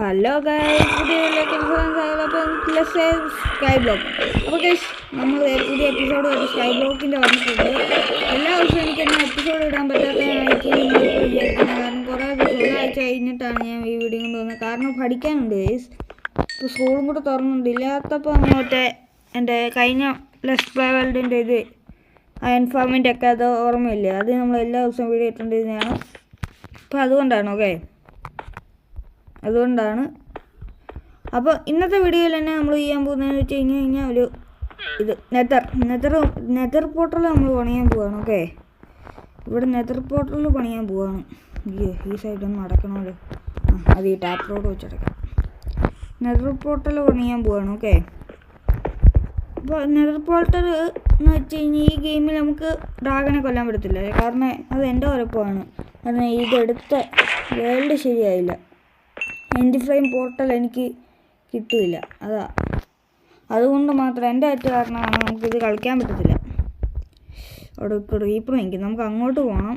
Hello guys, പുതിയ sky block. അപ്പോൾ guys, നമ്മൾ പുതിയ എപ്പിസോഡ് സ്കൈ ബ്ലോക്കിൻ്റെ വന്നിട്ടുണ്ട്. എല്ലാ ദിവസവും എനിക്കൊന്നും എപ്പിസോഡ് ഇടാൻ പറ്റാത്തതായിരിക്കും നിങ്ങളിപ്പോൾ വിചാരിക്കുന്നത്. കാരണം കുറേ ഒരാഴ്ച കഴിഞ്ഞിട്ടാണ് ഞാൻ ഈ വീഡിയോ കൊണ്ട് വന്നത്. കാരണം പഠിക്കാനുണ്ട് ഗൈസ്. ഇപ്പോൾ സ്കൂളും കൂടെ തുറന്നുണ്ട്. ഇല്ലാത്തപ്പോൾ അങ്ങോട്ട് എൻ്റെ കഴിഞ്ഞ ലെസ് പ്ലേ വേൾഡിൻ്റെ ഇത് എൻഫോർമെൻ്റ് ഒക്കെ അത് ഓർമ്മയില്ല. അത് നമ്മൾ എല്ലാ ദിവസവും വീഡിയോ ഇട്ടുകൊണ്ടിരുന്നതാണ്. അപ്പോൾ അതുകൊണ്ടാണ് അപ്പോൾ ഇന്നത്തെ വീഡിയോയിൽ തന്നെ നമ്മൾ ചെയ്യാൻ പോകുന്നതെന്ന് വെച്ച് കഴിഞ്ഞാൽ ഒരു ഇത് നെതർ പോർട്ടൽ നമ്മൾ പണിയാൻ പോവാണ്. ഓക്കെ, ഇവിടെ നെതർ പോർട്ടൽ പണിയാൻ പോവാണ്. ഈ സൈഡൊന്നും അടക്കണമല്ലോ. അത് ഈ ടാപ്പ് റോഡ് വെച്ചടക്കാം. നെതർ പോർട്ടൽ പണിയാൻ പോവാണ്. ഓക്കെ, അപ്പോൾ നെതർ പോർട്ടൽ എന്ന് വെച്ച് കഴിഞ്ഞാൽ ഈ ഗെയിമിൽ നമുക്ക് ഡ്രാഗനെ കൊല്ലാൻ പറ്റത്തില്ല. കാരണം അത് എൻ്റെ കുഴപ്പമാണ്. കാരണം ഇതെടുത്ത വേൾഡ് ശരിയായില്ല. എൻഡ് ഫ്രെയിം പോർട്ടൽ എനിക്ക് കിട്ടിയില്ല. അതുകൊണ്ട് മാത്രം എൻ്റെ ഏറ്റ കാരണമാണ് നമുക്കിത് കളിക്കാൻ പറ്റത്തില്ല. അവിടെ ഇപ്പോൾ എനിക്ക് നമുക്ക് അങ്ങോട്ട് പോകണം.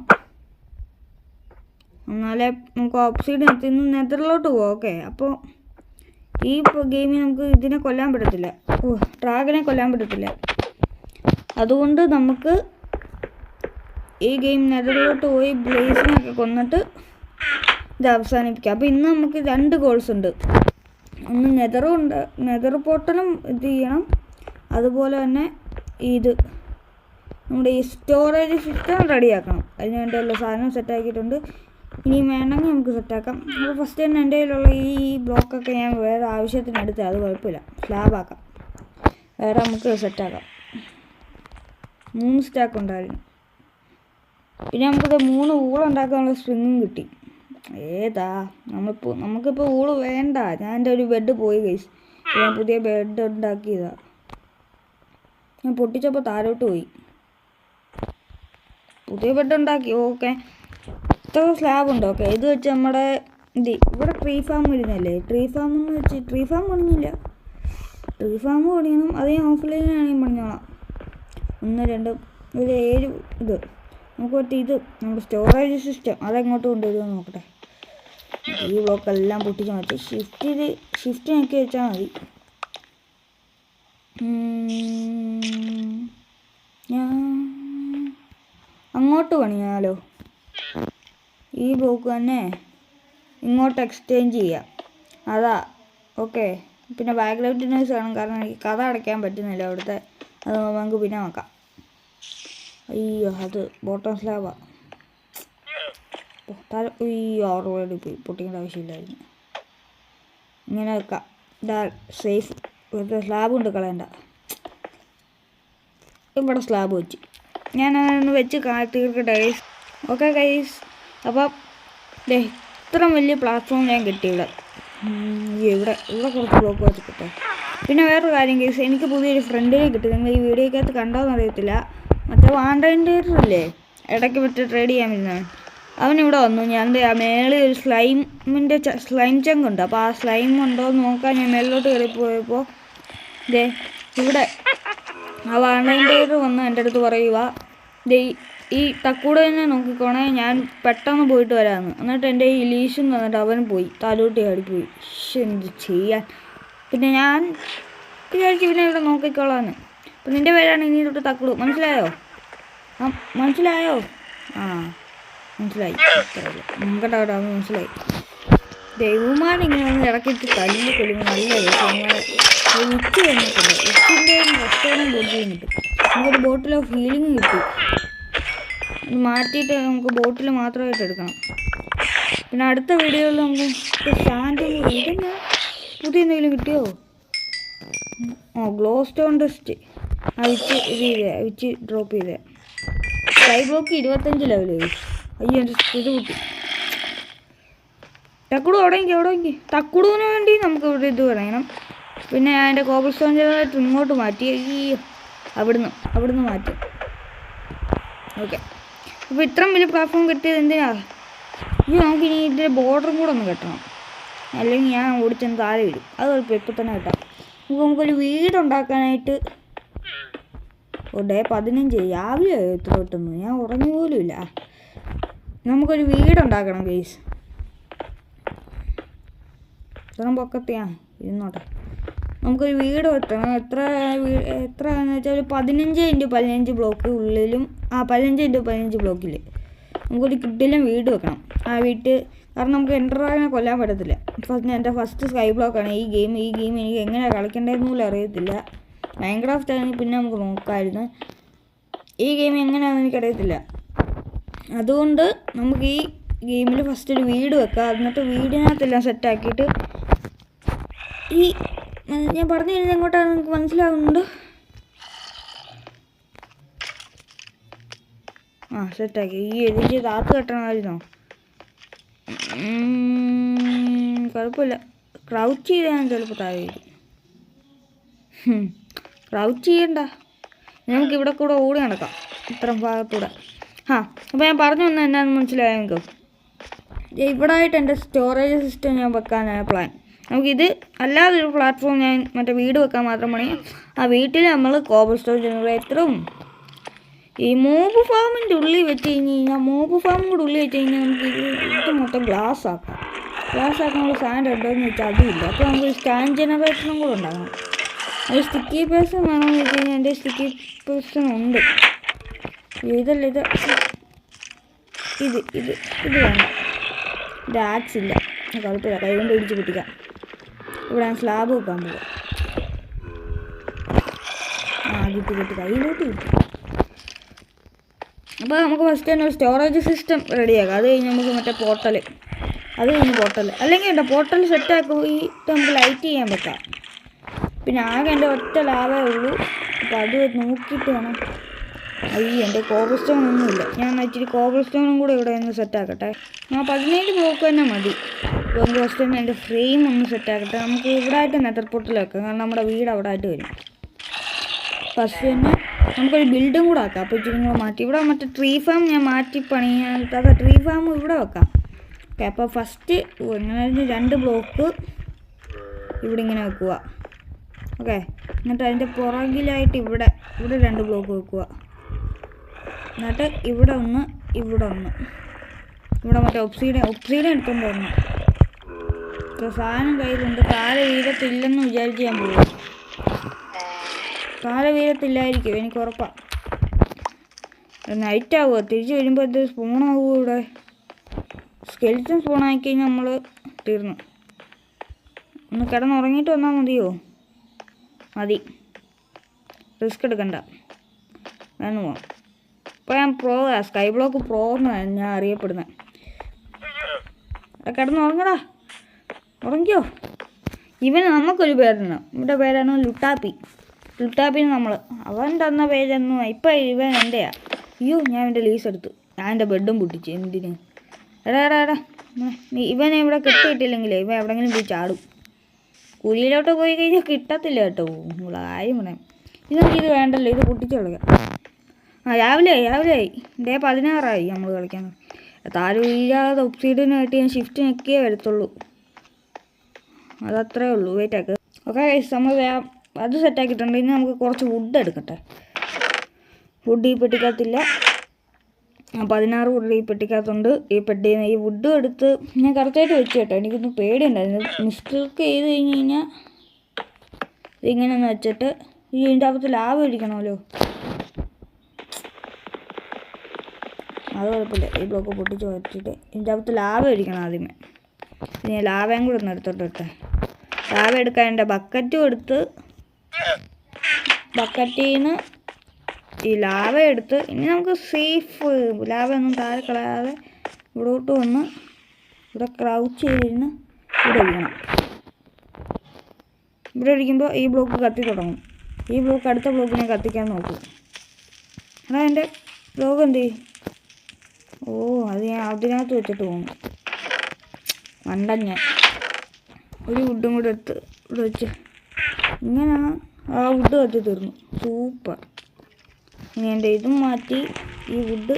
എന്നാലേ നമുക്ക് ഓപ്സൈഡ് നിന്ന് നെതറിലോട്ട് പോകാം. ഓക്കെ, അപ്പോൾ ഈ ഗെയിമിൽ നമുക്ക് ഇതിനെ കൊല്ലാൻ പറ്റത്തില്ല. ഡ്രാഗനെ കൊല്ലാൻ പറ്റത്തില്ല. അതുകൊണ്ട് നമുക്ക് ഈ ഗെയിം നെതറിലോട്ട് പോയി ബ്ലേസിനൊക്കെ കൊന്നിട്ട് ഇത് അവസാനിപ്പിക്കാം. അപ്പോൾ ഇന്ന് നമുക്ക് 2 ഗോൾസ് ഉണ്ട്. ഒന്ന് നെതർ പോർട്ടലും ഇത് ചെയ്യണം. അതുപോലെ തന്നെ ഇത് നമ്മുടെ ഈ സ്റ്റോറേജ് സിസ്റ്റം റെഡിയാക്കണം. അതിന് വേണ്ടിയുള്ള സാധനം സെറ്റാക്കിയിട്ടുണ്ട്. ഇനി വേണമെങ്കിൽ നമുക്ക് സെറ്റാക്കാം. അപ്പോൾ ഫസ്റ്റ് തന്നെ എൻ്റെ കയ്യിലുള്ള ഈ ബ്ലോക്കൊക്കെ ഞാൻ വേറെ ആവശ്യത്തിന് എടുത്താൽ അത് കുഴപ്പമില്ല, സ്ലാബാക്കാം. വേറെ നമുക്ക് സെറ്റാക്കാം. 3 സ്റ്റാക്ക് ഉണ്ടായിരുന്നു. പിന്നെ നമുക്കിത് 3 ഊളുണ്ടാക്കാനുള്ള സ്പ്രിങ്ങും കിട്ടി. നമുക്കിപ്പോൾ ഊള് വേണ്ട. ഞാൻ എൻ്റെ ഒരു ബെഡ് പോയി ഗൈസ്. ഞാൻ പുതിയ ബെഡ് ഉണ്ടാക്കിയതാണ്. ഞാൻ പൊട്ടിച്ചപ്പോൾ താഴോട്ട് പോയി. പുതിയ ബെഡ് ഉണ്ടാക്കി. ഓക്കെ, ഇത്ര സ്ലാബുണ്ട്. ഓക്കെ, ഇത് വെച്ച് നമ്മുടെ ഇവിടെ ട്രീ ഫാം വരുന്നല്ലേ. ട്രീ ഫാം പണിഞ്ഞില്ല. ട്രീ ഫാം പണിയണം. അത് ഞാൻ ഓഫ്ലൈനാണെങ്കിൽ പണിഞ്ഞോളാം. 1 2 ഒരു 7 ഇത് നമുക്ക് പറ്റി. ഇത് നമ്മുടെ സ്റ്റോറേജ് സിസ്റ്റം അതെങ്ങോട്ട് കൊണ്ടുവരുമെന്ന് നോക്കട്ടെ. ഈ ബ്ലോക്കെല്ലാം പൊട്ടിച്ച് മാറ്റി ഷിഫ്റ്റ് നോക്കി വെച്ചാൽ മതി. ഞാൻ അങ്ങോട്ട് പണിയാലോ. ഈ ബ്ലോക്ക് തന്നെ ഇങ്ങോട്ട് എക്സ്ചേഞ്ച് ചെയ്യാം. ഓക്കെ. പിന്നെ ബാക്ക്ഗ്രൗണ്ട് നോയ്സ് വേണം. കാരണം എനിക്ക് കഥ അടയ്ക്കാൻ പറ്റുന്നില്ല അവിടുത്തെ. അത് നമുക്ക് പിന്നെ നോക്കാം. അയ്യോ, അത് ബോട്ടം സ്ലാബാണ്. ഓൾറെഡി പോയി. പൊട്ടിക്കേണ്ട ആവശ്യമില്ലായിരുന്നു. ഇങ്ങനെ വെക്കാം. സേഫ്. ഇവിടുത്തെ സ്ലാബ് കൊണ്ട് കളയണ്ട. ഇവിടെ സ്ലാബ് വെച്ച് ഞാനതൊന്ന് വെച്ച് തീർക്കട്ടെ ഗൈസ്. ഓക്കെ ഗൈസ്, അപ്പം ഇത്ര വലിയ പ്ലാറ്റ്ഫോം ഞാൻ കിട്ടിയില്ല. ഇവിടെ കുറച്ച് ബ്ലോക്ക് വെച്ചിട്ടെ. പിന്നെ വേറൊരു കാര്യം ഗൈസ്, എനിക്ക് പുതിയൊരു ഫ്രണ്ടിനെ കിട്ടി. നിങ്ങൾ ഈ വീഡിയോക്കകത്ത് കണ്ടോന്ന് അറിയത്തില്ല. മറ്റേ വാണ്ടറില്ലേ, ഇടയ്ക്ക് വിട്ട് ട്രേഡ് ചെയ്യാൻ വരുന്നതാണ്. അവനിവിടെ വന്നു. ഞാൻ മേളിൽ ഒരു സ്ലൈം ചങ്കുണ്ട്. അപ്പോൾ ആ സ്ലൈം ഉണ്ടോ എന്ന് നോക്കാൻ ഞാൻ മേളിലോട്ട് കയറിപ്പോയപ്പോൾ ഇവിടെ ആ വാണ്ടറിൻ്റെ വന്ന് എൻ്റെ അടുത്ത് പറയുക, ഈ തക്കൂടെ തന്നെ നോക്കിക്കോണേ, ഞാൻ പെട്ടെന്ന് പോയിട്ട് വരാമെന്ന്. എന്നിട്ട് എൻ്റെ ഈ ലീഷും തന്നിട്ട് അവൻ പോയി. താലോട്ടി ആടിപ്പോയി. എന്ത് ചെയ്യാൻ. പിന്നെ ഞാൻ വിചാരിച്ചു പിന്നെ ഇവിടെ നോക്കിക്കോളാന്ന്. അപ്പം നിൻ്റെ പേരാണ് ഇനി തൊട്ട് തക്കുടു. മനസ്സിലായോ? മനസ്സിലായി. കേട്ടോ, മനസ്സിലായി. ദൈവമാരിങ്ങനെ വന്ന് ഇറക്കിയിട്ട് തല്ലിൽ കൊല്ലുമ്പോൾ നല്ല ഉച്ച കഴിഞ്ഞിട്ടുണ്ട്. ഉച്ചിൻ്റെ റെസ്റ്റോറൻറ്റ് ബോട്ടിൽ കിട്ടും. നമുക്കൊരു ബോട്ടിൽ ഓഫ് ഹീലിംഗ് കിട്ടി. ഇത് മാറ്റിയിട്ട് നമുക്ക് ബോട്ടിൽ മാത്രമായിട്ട് എടുക്കണം. പിന്നെ അടുത്ത വീഡിയോയിൽ നമുക്ക് സ്റ്റാൻഡ് ഇതെന്നാ പുതിയ എന്തെങ്കിലും കിട്ടിയോ? ഗ്ലോ സ്റ്റോൺ ടെസ്റ്റ് അവിച്ച് ഡ്രോപ്പ് ചെയ്തേ. Sky block 25 ലെവലായി. അയ്യോ, എൻ്റെ ഇത് കൂട്ടി. തക്കുടു അവിടെ തക്കുടുവിന് വേണ്ടി നമുക്ക് ഇവിടെ ഇത് പറയണം. പിന്നെ അതിൻ്റെ കോബിൾ സ്റ്റോൺ ചെറുതായിട്ട് ഇങ്ങോട്ട് മാറ്റി. അവിടുന്ന് മാറ്റി. ഓക്കെ, അപ്പോൾ ഇത്രയും വലിയ പ്ലാറ്റ്ഫോം കിട്ടിയത് എന്തിനാ? നമുക്കിനി ഇതിൻ്റെ ബോർഡറും കൂടെ ഒന്ന് കെട്ടണം. അല്ലെങ്കിൽ ഞാൻ ഓടിച്ചെന്ന് താഴെ വരും. അത് കുഴപ്പം ഇപ്പം തന്നെ കെട്ടാം. നമുക്കൊരു വീടുണ്ടാക്കാനായിട്ട് 15 രാവിലെ എത്ര കിട്ടുന്നു. ഞാൻ ഉറങ്ങി പോലും ഇല്ല. നമുക്കൊരു വീടുണ്ടാക്കണം ഗൈസ്. ഇത്രയും പൊക്കത്തെയാ ഇരുന്നോട്ടെ. നമുക്കൊരു വീട് വെട്ടണം. എത്രയാണെന്ന് വെച്ചാൽ ഒരു 15x15 ബ്ലോക്ക് ഉള്ളിലും 15x15 ബ്ലോക്കിൽ നമുക്കൊരു കിഡിലും വീട് വെക്കണം. ആ വീട്ടിൽ കാരണം നമുക്ക് എൻഡർഡ്രാഗനെ കൊല്ലാൻ പറ്റത്തില്ല. എൻ്റെ ഫസ്റ്റ് സ്കൈ ബ്ലോക്കാണ് ഈ ഗെയിം എനിക്ക് എങ്ങനെയാണ് കളിക്കേണ്ടതെന്ന് പോലും അറിയത്തില്ല. മൈൻക്രാഫ്റ്റ് ആണെങ്കിൽ പിന്നെ നമുക്ക് നോക്കാമായിരുന്നു. ഈ ഗെയിം എങ്ങനെയാണെന്ന് എനിക്കറിയത്തില്ല. അതുകൊണ്ട് നമുക്ക് ഈ ഗെയിമിൽ ഫസ്റ്റ് ഒരു വീട് വെക്കാം. എന്നിട്ട് വീടിനകത്തെല്ലാം സെറ്റാക്കിയിട്ട് ഞാൻ പറഞ്ഞു കഴിഞ്ഞാൽ എങ്ങോട്ടാണ് നിങ്ങൾക്ക് മനസ്സിലാവുന്നുണ്ട്? സെറ്റാക്കി. എനിക്ക് താത്ത് കെട്ടണമായിരുന്നോ? കുഴപ്പമില്ല. ക്രൗച്ച് ചെയ്താൽ ചിലപ്പോൾ താഴെ. ക്രൗച്ച് ചെയ്യണ്ട, നമുക്കിവിടെ കൂടെ ഓടി നടക്കാം, ഇത്ര ഭാഗത്തൂടെ. അപ്പോൾ ഞാൻ പറഞ്ഞു വന്നത് എന്നാന്ന് മനസ്സിലായോ നിങ്ങൾക്ക്? ഇവിടെ ആയിട്ട് എൻ്റെ സ്റ്റോറേജ് സിസ്റ്റം ഞാൻ വെക്കാനാണ് പ്ലാൻ. നമുക്കിത് അല്ലാതൊരു പ്ലാറ്റ്ഫോം ഞാൻ മറ്റേ വീട് വെക്കാൻ മാത്രം പണിയാം. ആ വീട്ടിൽ നമ്മൾ കോബിൾ സ്റ്റോൺ ജനറേറ്ററും ഈ മോബ് ഫാമിൻ്റെ ഉള്ളിൽ വെച്ച് കഴിഞ്ഞാൽ നമുക്ക് ഇത് മൊത്തം ഗ്ലാസ് ആക്കാനുള്ള സാധനം ഉണ്ടോയെന്ന് വെച്ചാൽ അതുമില്ല. അപ്പോൾ നമുക്ക് സ്റ്റാൻഡ് ജനറേറ്ററും കൂടെ ഉണ്ടാകണം. അത് സ്റ്റിക്കി പേഴ്സൺ വേണമെന്ന് വെച്ച് കഴിഞ്ഞാൽ എൻ്റെ സ്റ്റിക്കി പേഴ്സൺ ഉണ്ട്. ഇതല്ല ഇത് വേണ്ട. ഇത് ആക്സ് ഇല്ല, കുഴപ്പമില്ല, കൈ കൊണ്ട് ഇടിച്ച് പൊട്ടിക്കാം. ഇവിടെ ഞാൻ സ്ലാബ് വെക്കാൻ പോകും. കിട്ടി കയ്യിലോട്ട് കിട്ടി. അപ്പോൾ നമുക്ക് ഫസ്റ്റ് തന്നെ ഒരു സ്റ്റോറേജ് സിസ്റ്റം റെഡിയാക്കാം. അത് കഴിഞ്ഞ് നമുക്ക് മറ്റേ പോർട്ടൽ അല്ലെങ്കിൽ പോർട്ടൽ സെറ്റാക്കിയിട്ട് നമുക്ക് ലൈറ്റ് ചെയ്യാൻ പറ്റാം. പിന്നെ ആകെ എൻ്റെ ഒറ്റ ലാഭമേ ഉള്ളൂ. അപ്പോൾ അത് നോക്കിയിട്ട് വേണം. എൻ്റെ കോബിൾ സ്റ്റോൺ ഒന്നുമില്ല. ഞാൻ ഇച്ചിരി കോബിൾ സ്റ്റോണും കൂടെ ഇവിടെ ഒന്ന് സെറ്റാക്കട്ടെ. 17 ബ്ലോക്ക് തന്നെ മതി. നമുക്ക് ഫസ്റ്റ് തന്നെ എൻ്റെ ഫ്രെയിം ഒന്ന് സെറ്റാക്കട്ടെ. നമുക്ക് ഇവിടെ ആയിട്ട് നെതർ പോർട്ടൽ വെക്കാം, കാരണം നമ്മുടെ വീട് അവിടെ ആയിട്ട് വരും. ഫസ്റ്റ് തന്നെ നമുക്കൊരു ബിൽഡും കൂടെ ആക്കാം. അപ്പോൾ ഇച്ചിരി കൂടെ മാറ്റി ഇവിടെ മറ്റേ ട്രീ ഫാം ഞാൻ മാറ്റി പണിയാനിട്ട് അത് ട്രീ ഫാം ഇവിടെ വെക്കാം. ഓക്കെ, അപ്പോൾ ഫസ്റ്റ് ഇങ്ങനെ 2 ബ്ലോക്ക് ഇവിടെ ഇങ്ങനെ വെക്കുക. ഓക്കെ, എന്നിട്ട് അതിൻ്റെ പുറകിലായിട്ട് ഇവിടെ 2 ബ്ലോക്ക് വെക്കുക. എന്നിട്ട് ഇവിടെ ഒന്ന് ഇവിടെ മറ്റേ ഒബ്സീഡിയൻ എടുത്തുകൊണ്ട് വരണം. ഇപ്പോൾ സാധനം കയ്യിലുണ്ട്. താഴെ വീഴത്തില്ലെന്ന് വിചാരിച്ച് ഞാൻ പോകും. താഴെ വീഴത്തില്ലായിരിക്കും, എനിക്ക് ഉറപ്പാണ്. നൈറ്റ് ആവുക, തിരിച്ച് വരുമ്പോൾ ഇത് സ്പൂണാവുമോ? ഇവിടെ സ്കെൽറ്റൻ സ്പൂണാക്കി കഴിഞ്ഞാൽ നമ്മൾ തീർന്നു. ഒന്ന് കിടന്നുറങ്ങിയിട്ട് വന്നാൽ മതി. റിസ്ക് എടുക്കണ്ട, വേണം പോവാം. ഇപ്പോൾ ഞാൻ സ്കൈ ബ്ലോക്ക് പ്രോ എന്നാണ് ഞാൻ അറിയപ്പെടുന്നത്. കിടന്നുറങ്ങടാ, ഉറങ്ങിക്കോ. ഇവന് നമുക്കൊരു പേരുണ്ട്. ഇവിടെ പേരാണ് ലുട്ടാപ്പിന്ന് അവൻ തന്ന പേരൊന്നും ഇപ്പം ഇവൻ എൻ്റെയാ. അയ്യോ, ഞാൻ എൻ്റെ ലീസ് എടുത്തു. ഞാൻ എൻ്റെ ബെഡും പൊട്ടിച്ചു. എന്തിന്? എടാ ഇവനെ ഇവിടെ കിട്ടിയിട്ടില്ലെങ്കിലേ ഇവൻ എവിടെയെങ്കിലും പോയി ചാടും. കുഴിയിലോട്ട് പോയി കഴിഞ്ഞാൽ കിട്ടത്തില്ല കേട്ടോ. കാര്യം പറയാം. ഇത് വേണ്ടല്ലോ, ഇത് പൊട്ടിച്ച് കളയാം. രാവിലെ ആയി. ഡേ 16 നമ്മൾ കളിക്കാൻ. താഴെ വീഴാതെ ഒബ്സീഡിയനായിട്ട് ഞാൻ ഷിഫ്റ്റ് ഞെക്കിയേ വരത്തുള്ളൂ. അതത്രേ ഉള്ളൂ. വെയിറ്റ് ആക്ക്. ഓക്കെ, നമ്മൾ അത് സെറ്റാക്കിയിട്ടുണ്ട്. ഇനി നമുക്ക് കുറച്ച് വുഡ് എടുക്കട്ടെ. വുഡ് ഈ പെട്ടിക്കകത്തില്ല. 16 വുഡ് ഈ പെട്ടിക്കകത്തുണ്ട്. ഈ വുഡ് എടുത്ത് ഞാൻ കറക്റ്റായിട്ട് വെച്ച് കേട്ടോ. എനിക്കൊന്ന് പേടിയുണ്ടായിരുന്നു. മിസ്റ്റേക്ക് ചെയ്ത് കഴിഞ്ഞാൽ ഇതിങ്ങനെയൊന്ന് വെച്ചിട്ട് ഇതിൻ്റെ അകത്ത് ലാഭ ഒഴിക്കണമല്ലോ. അത് കുഴപ്പമില്ല. ഈ ബ്ലോക്ക് പൊട്ടിച്ച് വെച്ചിട്ട് ഇതിൻ്റെ അകത്ത് ലാഭ ഒഴിക്കണം ആദ്യമേ. പിന്നെ ലാഭയും കൂടെ ഒന്ന് എടുത്തോട്ടെ. ലാഭ എടുക്കാൻ എൻ്റെ ബക്കറ്റും എടുത്ത് ബക്കറ്റിൽ നിന്ന് ഈ ലാഭ എടുത്ത് ഇനി നമുക്ക് സേഫ് ലാഭ ഒന്നും താഴെ കളയാതെ ഇവിടോട്ട് വന്ന് ഇവിടെ ക്രൗച്ച് ചെയ്തിരുന്ന് ഇവിടെ ഒഴിക്കണം. ഇവിടെ ഒഴിക്കുമ്പോൾ ഈ ബ്ലോക്ക് കത്തി തുടങ്ങും. ഈ ബ്ലോക്ക് അടുത്ത ബ്ലോക്കിനെ കത്തിക്കാൻ നോക്കും. എടാ എൻ്റെ ബ്ലോക്ക് എന്ത് ചെയ്യും? അത് ഞാൻ അതിനകത്ത് വെച്ചിട്ട് പോകുന്നു. ഞാൻ ഒരു വുഡും കൂടെ എടുത്ത് ഇവിടെ വെച്ച് ഇങ്ങനെ ആ വുഡ് കത്തി തീർന്നു. സൂപ്പർ. ഇനി എൻ്റെ ഇതും മാറ്റി ഈ വുഡ്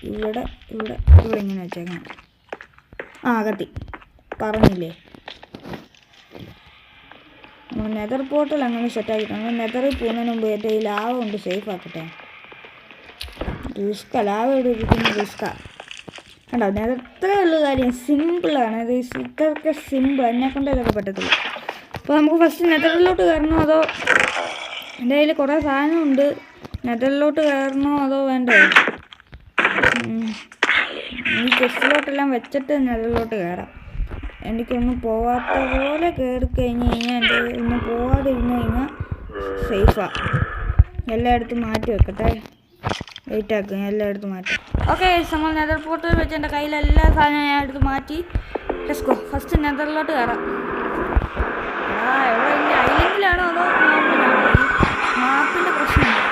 ഇവിടെ ഇങ്ങനെ വെച്ചേക്കണം. കത്തി പറഞ്ഞില്ലേ. നെതർ പോർട്ടൽ അങ്ങനെ സെറ്റാക്കിയിട്ടുണ്ട്. നെതറിൽ പോകുന്നതിന് മുമ്പ് എൻ്റെ ഈ ലാഭ കൊണ്ട് സേഫ് ആക്കട്ടെ. ലാഭ ഇവിടെ ഇരിക്കുന്ന റിസ്ക്കാണ്. കണ്ടോ ഞാൻ അത്രയേ ഉള്ളൂ കാര്യം. സിമ്പിളാണ് ഇതൊക്കെ സിമ്പിൾ. എന്നെ കൊണ്ട് ഇതൊക്കെ പറ്റത്തില്ല. അപ്പോൾ നമുക്ക് ഫസ്റ്റ് നെതറിലോട്ട് കയറണോ അതോ എൻ്റെ കയ്യിൽ കുറേ സാധനമുണ്ട്. നെതറിലോട്ട് കയറണോ അതോ വേണ്ടേ? ഈ ചെസ്റ്റിലോട്ടെല്ലാം വെച്ചിട്ട് നെതറിലോട്ട് കയറാം. എനിക്കൊന്നും പോവാത്ത പോലെ കയറി കഴിഞ്ഞ് കഴിഞ്ഞാൽ എൻ്റെ ഒന്നും പോവാതിരുന്ന് കഴിഞ്ഞാൽ സേഫാണ്. എല്ലായിടത്തും മാറ്റി വെക്കട്ടെ. വെയിറ്റ് ആക്കും എല്ലായിടത്തും മാറ്റി. ഓക്കെ നമ്മൾ നെതർ പോർട്ടിൽ വെച്ച് എൻ്റെ കയ്യിലെല്ലാ സാധനവും ഞാൻ എടുത്ത് മാറ്റി. Let's go. ഫസ്റ്റ് നെതറിലോട്ട് കയറാം. എവിടെ ഇനി ഐലൻഡിലാണോ അതോ മാപ്പിലാണോ? ഈ മാപ്പിൻ്റെ പ്രശ്നമുണ്ട്.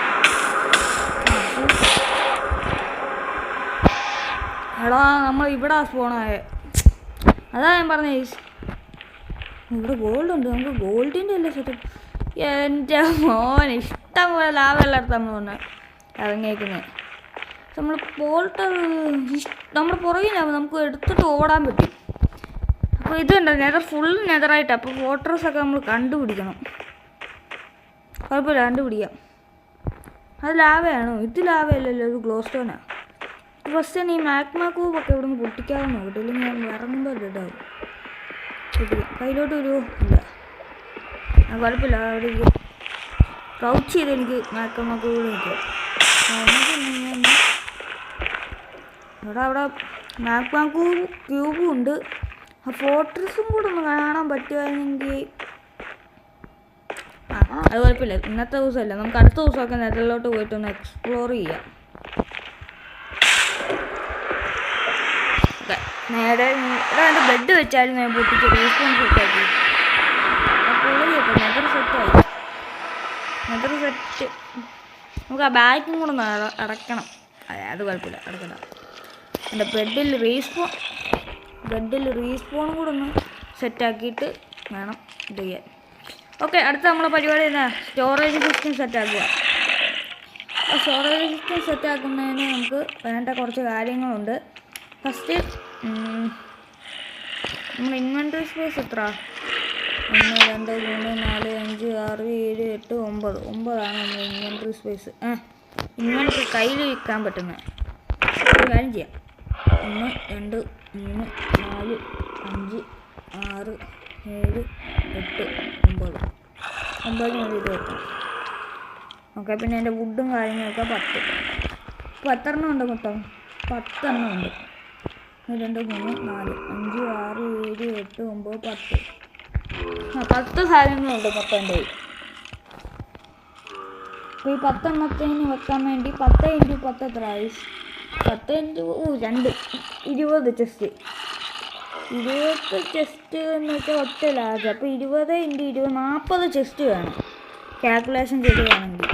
എടാ നമ്മൾ ഇവിടെ സ്പോണായേ. അതാ ഞാൻ പറഞ്ഞ ഇവിടെ ഗോൾഡ് ഉണ്ട്. നമുക്ക് ഗോൾഡിൻ്റെ അല്ലേ സെറ്റപ്പ്. എൻ്റെ മോൻ ഇഷ്ടം പോലെ ലാഭം എല്ലായിടത്തും നമ്മൾ വന്നാൽ ഇറങ്ങിയേക്കുന്നത്. നമ്മൾ പോൾട്ട് നമ്മുടെ പുറകിലാവും. നമുക്ക് എടുത്തിട്ട് ഓടാൻ പറ്റും. അപ്പോൾ ഇതുണ്ട് നെതർ ഫുൾ നെതറായിട്ട്. അപ്പോൾ ഫോട്ടോസൊക്കെ നമ്മൾ കണ്ടുപിടിക്കണം. കുഴപ്പമില്ല, കണ്ടുപിടിക്കാം. അത് ലാവയാണോ? ഇത് ലാവയല്ലല്ലോ, ഒരു ഗ്ലോ സ്റ്റോനാണ്. ഫസ്റ്റ് തന്നെ ഈ മാഗ്മ കൂബൊക്കെ ഇവിടെ നിന്ന് പൊട്ടിക്കാതെ നോക്കട്ടെ. ഇല്ലെങ്കിൽ ഞാൻ ഇറങ്ങുമ്പോൾ ഇടാവും. പൊട്ടിക്കാം. കയ്യിലോട്ട് വരുമോ? ഇല്ല. കുഴപ്പമില്ല. അവിടെ ക്രൗച്ച് ചെയ്ത് എനിക്ക് മാഗ്മ കൂബ് നിൽക്കാം. അവിടെ മാഗ്മ ക്യൂബും ഉണ്ട്. ആ ഫോർട്രസും കൂടെ ഒന്ന് കാണാൻ പറ്റുമായിരുന്നെങ്കിൽ. അത് കുഴപ്പമില്ല. ഇന്നത്തെ ദിവസമല്ല, നമുക്ക് അടുത്ത ദിവസമൊക്കെ നെതറിലോട്ട് പോയിട്ടൊന്ന് എക്സ്പ്ലോർ ചെയ്യാം. നേരെ ഇവിടെ ബെഡ് വെച്ചായിരുന്നു ഞാൻ പൊട്ടിച്ച് റീസ്പോൺസ് സെറ്റാക്കി. അപ്പോൾ നെതർ സെറ്റായി. Nether set. നമുക്ക് ആ ബാഗും കൂടെ ഒന്ന് അടയ്ക്കണം. അത് കുഴപ്പമില്ല, അടക്കണ്ട. എൻ്റെ ബെഡിൽ റീസ്പോണും കൂടെ ഒന്ന് സെറ്റാക്കിയിട്ട് വേണം ഇത് ചെയ്യാൻ. ഓക്കെ, അടുത്ത നമ്മളെ പരിപാടി എന്നാ സ്റ്റോറേജ് സിസ്റ്റം സെറ്റാക്കുക. അപ്പോൾ സ്റ്റോറേജ് സിസ്റ്റം സെറ്റാക്കുന്നതിന് നമുക്ക് വേണ്ട കുറച്ച് കാര്യങ്ങളുണ്ട്. ഫസ്റ്റ് നമ്മൾ ഇൻവെൻറ്ററി സ്പേസ് എത്ര? 1 2 3 4 5 6 7 8 9 9ആണ് നമ്മൾ ഇൻവെൻറ്ററി സ്പേസ്. ഇൻവെൻറ്ററി കയ്യിൽ വയ്ക്കാൻ പറ്റുന്നത് ഒരു കാര്യം ചെയ്യാം. 1 2 3 4 5 6 7 8 9 9 ഇത് വെക്കാം. ഓക്കെ, പിന്നെ എൻ്റെ വുഡും കാര്യങ്ങളൊക്കെ 10 എണ്ണം ഉണ്ട്. മൊത്തം 10 എണ്ണം ഉണ്ട്. 1 2 3 4 5 6 7 8 9 10 10 സാധനങ്ങളുണ്ട് മൊത്തം എൻ്റെ കയ്യിൽ. അപ്പോൾ ഈ 10 എണ്ണത്തിന് വെക്കാൻ വേണ്ടി 10 × 10 എത്ര ആയി? 10 × 2 20 ചെസ്റ്റ്. 20 ചെസ്റ്റ് എന്ന് വെച്ചാൽ ഒറ്റ ലാജ്. അപ്പോൾ 20 × 20 40 ചെസ്റ്റ് വേണം കാൽക്കുലേഷൻ ചെയ്ത് വേണമെങ്കിൽ.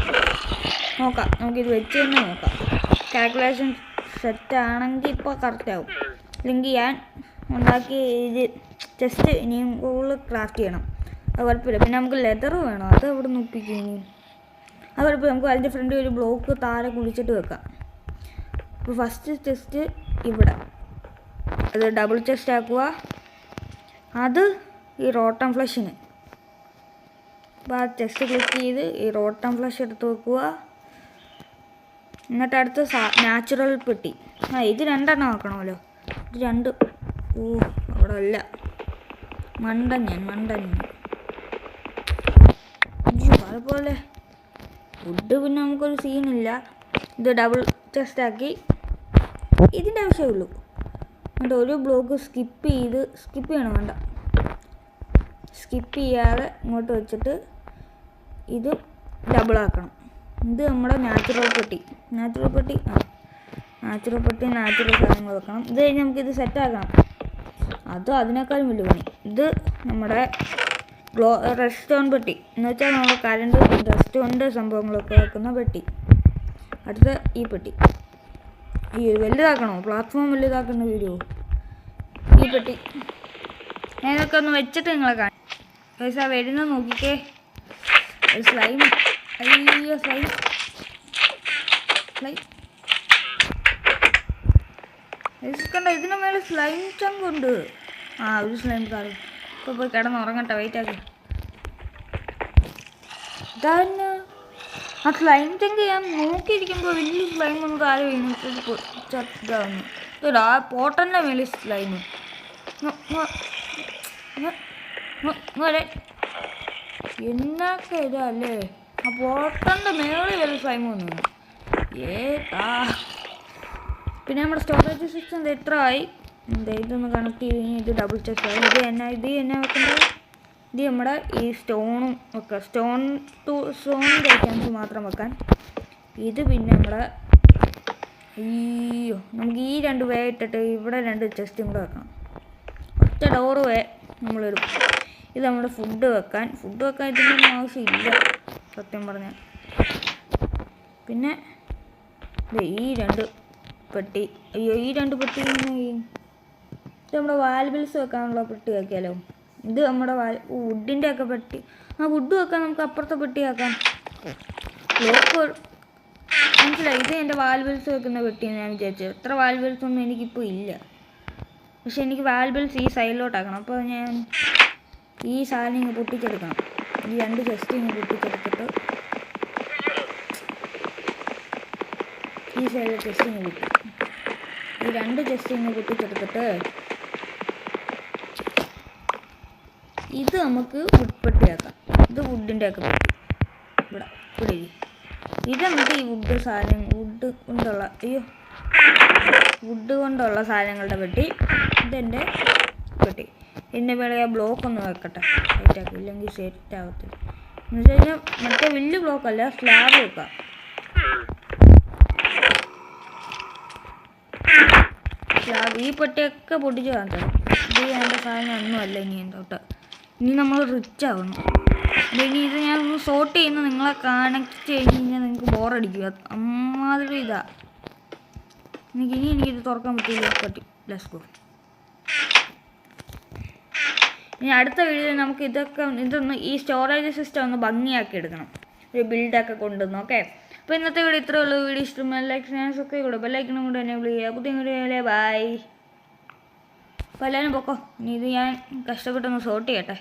നോക്കാം, നമുക്കിത് വെച്ച് തന്നെ നോക്കാം. കാൽക്കുലേഷൻ സെറ്റാണെങ്കിൽ ഇപ്പോൾ കറക്റ്റാവും. അല്ലെങ്കിൽ ഞാൻ ഉണ്ടാക്കി ഇത് ചെസ്റ്റ് ഇനിയും കൂടുതൽ ക്രാഫ്റ്റ് ചെയ്യണം. അത് കുഴപ്പമില്ല. പിന്നെ നമുക്ക് ലെതർ വേണം. അത് എവിടെ നിന്ന് ഒപ്പിക്കും ഇനിയും? അത് കുഴപ്പമില്ല. നമുക്ക് അതിൻ്റെ ഫ്രണ്ടിൽ ഒരു ബ്ലോക്ക് താഴെ കുളിച്ചിട്ട് വെക്കാം. അപ്പോൾ ഫസ്റ്റ് ചെസ്റ്റ് ഇവിടെ അത് ഡബിൾ ചെസ്റ്റ് ആക്കുക. അത് ഈ റോട്ടൺ ഫ്ലഷിന്. അപ്പോൾ ആ ചെസ്റ്റ് ക്ലിക്ക് ചെയ്ത് ഈ റോട്ടൺ ഫ്ലഷ് എടുത്ത് വെക്കുക. എന്നിട്ട് അടുത്ത് നാച്ചുറൽ പെട്ടി. ഇത് 2 എണ്ണം ആക്കണമല്ലോ. ഇത് 2. അവിടെ അല്ല, മണ്ടൻ അതുപോലെ ഫുഡ് പിന്നെ നമുക്കൊരു സീനില്ല. ഇത് ഡബിൾ ചെസ്റ്റ് ആക്കി. ഇതിൻ്റെ ആവശ്യമുള്ളൂ. എന്നിട്ട് ഒരു ബ്ലോക്ക് സ്കിപ്പ് ചെയ്യണം. വേണ്ട, സ്കിപ്പ് ചെയ്യാതെ ഇങ്ങോട്ട് വെച്ചിട്ട് ഇത് ഡബിളാക്കണം. ഇത് നമ്മുടെ നാച്ചുറൽ പെട്ടി. നാച്ചുറൽ സാധനങ്ങൾ വെക്കണം. ഇത് കഴിഞ്ഞ് നമുക്കിത് സെറ്റാക്കണം. അതിനേക്കാളും വലിയ പണി. ഇത് നമ്മുടെ റെസ്റ്റോൺ പെട്ടി എന്ന് വെച്ചാൽ നമ്മൾ കറണ്ട് റെസ്റ്റോറൻറ്റ് സംഭവങ്ങളൊക്കെ വെക്കുന്ന പെട്ടി. അടുത്ത ഈ പെട്ടി. ഈ വലുതാക്കണോ? Platform വലുതാക്കുന്ന video. ഈ പെട്ടി ഞാനൊക്കെ ഒന്ന് വെച്ചിട്ട് നിങ്ങളെ കാണാം. പൈസ വരുന്നത് നോക്കിക്കേ. സ്ലൈം. അയ്യോ സ്ലൈം. കണ്ട, ഇതിന് മേലെ സ്ലൈം ചങ്കുണ്ട്. ഒരു സ്ലൈം കാര്യം. ഇപ്പോൾ പോയി കിടന്നുറങ്ങട്ടെ. വെയിറ്റ് ആക്കി. ഇതന്നെ ആ സ്ലൈം ചങ്ക് ഞാൻ നോക്കിയിരിക്കുമ്പോൾ വലിയ സ്ലൈം ഒന്നും താഴെ വീണിട്ട് ഇതാവുന്നു. ഇടാ പോട്ടൻ്റെ മേലെ സ്ലൈം എന്നൊക്കെ ഇതല്ലേ ആ പോട്ടൻ്റെ മേളിൽ വരെ സ്ലൈം വന്നു പിന്നെ നമ്മുടെ സ്റ്റോറേജ് സിസ്റ്റം എത്ര ആയി എന്താ ഇതൊന്ന് കണക്ട് ചെയ്ത് കഴിഞ്ഞാൽ ഇത് ഡബിൾ ചെക്ക് ആയി ഇത് എന്നാ വെക്കേണ്ടത് ഇത് നമ്മുടെ ഈ സ്റ്റോണും വെക്കാം സ്റ്റോണിൻ്റെ ഐറ്റംസ് മാത്രം വെക്കാൻ ഇത് പിന്നെ നമ്മുടെ അയ്യോ നമുക്ക് ഈ 2 വേ ഇട്ടിട്ട് ഇവിടെ 2 ചെസ്റ്റും കൂടെ വെക്കണം ഒറ്റ ഡോറ് വേ നമ്മളിടും ഇത് നമ്മുടെ ഫുഡ് വെക്കാൻ ഇതിനൊന്നും ആവശ്യമില്ല സത്യം പറഞ്ഞാൽ പിന്നെ ഈ 2 പെട്ടി അയ്യോ ഈ 2 പെട്ടി ഇത് നമ്മുടെ വാൽബിൽസ് വെക്കാനുള്ള പെട്ടി ആക്കിയാലോ ഇത് നമ്മുടെ വുഡിൻ്റെ ഒക്കെ പെട്ടി വുഡ് വെക്കാൻ നമുക്ക് അപ്പുറത്തെ പെട്ടി ആക്കാം ലോക്ക് മനസ്സിലായി ഇത് എൻ്റെ വാൽബിൽസ് വെക്കുന്ന പെട്ടിയെന്ന് ഞാൻ വിചാരിച്ചത് എത്ര വാൽബിൽസ് ഒന്നും എനിക്കിപ്പോൾ ഇല്ല പക്ഷെ എനിക്ക് വാൽബിൽസ് ഈ സൈഡിലോട്ടാക്കണം അപ്പോൾ ഞാൻ ഈ സാധനം ഇങ്ങ് പൊട്ടിച്ചെടുക്കണം ഈ 2 ചെസ്റ്റ് ഇങ്ങ് പൊട്ടിച്ചെടുത്തിട്ട് ഈ സൈഡിൽ ചെസ്റ്റ് ഇങ്ങ് പൊട്ടി ഈ 2 ചെസ്റ്റ് ഇങ്ങ് പൊട്ടിച്ചെടുത്തിട്ട് ഇത് നമുക്ക് പെട്ടിയാക്കാം ഇത് വുഡിൻ്റെ ഒക്കെ പെട്ടി ഇവിടെ ഇത് നമുക്ക് ഈ വുഡ് കൊണ്ടുള്ള സാധനങ്ങളുടെ പെട്ടി ഇതെൻ്റെ പെട്ടി ഇതിൻ്റെ മേലെ ബ്ലോക്ക് ഒന്ന് വെക്കട്ടെ സെറ്റാക്കി ഇല്ലെങ്കിൽ സെറ്റ് ആകത്തില്ല എന്ന് വെച്ച് കഴിഞ്ഞാൽ മറ്റേ വലിയ ബ്ലോക്കല്ല സ്ലാബ് വെക്കാം സ്ലാബ് ഈ പെട്ടിയൊക്കെ പൊട്ടിച്ച് കാണിച്ചാൽ ഇത് എൻ്റെ സാധനം ഒന്നുമല്ല ഇനി നമ്മൾ റിച്ച് ആവണം ഇനി ഇത് ഞാൻ ഒന്ന് സോർട്ട് ചെയ്യുന്ന നിങ്ങളെ കണക്ട് ചെയ്ത് കഴിഞ്ഞാൽ നിങ്ങൾക്ക് ബോറടിക്കുക അമ്മാതിരി എനിക്കിത് തുറക്കാൻ പറ്റും ലെറ്റ്സ് ഗോ ഇനി അടുത്ത വീഡിയോയിൽ നമുക്ക് ഇതൊന്ന് ഈ സ്റ്റോറേജ് സിസ്റ്റം ഒന്ന് ഭംഗിയാക്കി എടുക്കണം ഒരു ബിൽഡൊക്കെ കൊണ്ടുവന്നു ഓക്കെ അപ്പോൾ ഇന്നത്തെ വീഡിയോ ഇത്രയേ ഉള്ളൂ വീഡിയോ ഇഷ്ടമായി ലൈക്ക് ഒക്കെ കൂടെ ബെല്ലൈക്കനും കൂടെ എന്നെ വിളിക്കുക പുതിയ വീഡിയോയിലെ ബൈ അപ്പോൾ എല്ലാവരും പൊക്കോ ഇനി ഇത് ഞാൻ കഷ്ടപ്പെട്ടൊന്ന് സോർട്ട് ചെയ്യട്ടെ